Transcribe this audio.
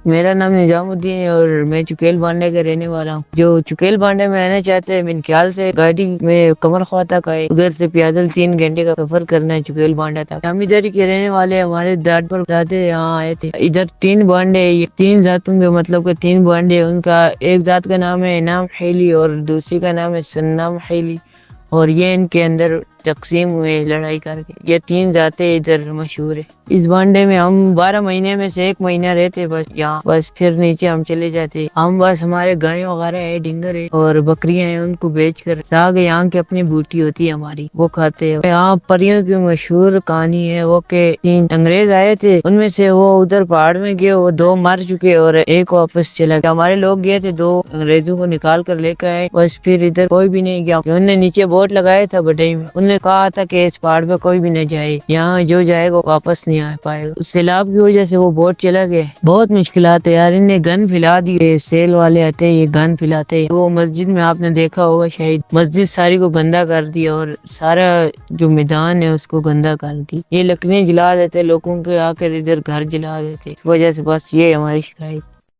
میرا نام نظام الدین ہے اور میں چکیل بانڈے کا رہنے والا ہوں۔ جو چکیل بانڈے میں آنا چاہتے ہیں، میرے خیال سے گاڑی میں کمر خواہ تک آئے، ادھر سے پیادل 3 گھنٹے کا سفر کرنا ہے چکیل بانڈا تک۔ ہم ادھر ہی کے رہنے والے ہیں، ہمارے داد پر دادے یہاں آئے تھے۔ ادھر 3 بانڈے، یہ 3 ذاتوں کے مطلب کہ 3 بانڈے، ان کا ایک ذات کا نام ہے انعام حیلی اور دوسری کا نام ہے سنام حیلی، اور یہ ان کے اندر تقسیم ہوئے لڑائی کر کے۔ یہ 3 ذاتیں ادھر مشہور ہے۔ اس بانڈے میں ہم 12 مہینے میں سے 1 مہینہ رہتے بس یہاں، بس پھر نیچے ہم چلے جاتے۔ ہم بس ہمارے گائے وغیرہ ہے، ڈنگر ہے اور بکریاں ہیں، ان کو بیچ کر ساگ یہاں کی اپنی بوٹی ہوتی ہے ہماری، وہ کھاتے ہیں۔ یہاں پریوں کی مشہور کہانی ہے وہ کہ 3 انگریز آئے تھے، ان میں سے وہ ادھر پہاڑ میں گئے، وہ 2 مر چکے اور ایک واپس چلا گیا۔ ہمارے لوگ گئے تھے، 2 انگریزوں کو نکال کر لے کے آئے، بس پھر ادھر کوئی بھی نہیں گیا۔ انہوں نے نیچے بورڈ لگایا تھا بٹائی میں، انہوں نے کہا تھا کہ اس پہاڑ پہ کوئی بھی نہ جائے، یہاں جو جائے گا واپس نہیں آ پائے گا۔ سیلاب کی وجہ سے وہ بورڈ چلا گیا۔ بہت مشکلات ہے یار، انہیں گن پھیلا دی، سیل والے آتے ہیں، یہ گن پھیلاتے ہیں۔ وہ مسجد میں آپ نے دیکھا ہوگا شاید، مسجد ساری کو گندا کر دیا اور سارا جو میدان ہے اس کو گندا کر دی۔ یہ لکڑیاں جلا دیتے، لوگوں کے آ کر ادھر گھر جلا دیتے، اس وجہ سے بس یہ ہماری شکایت۔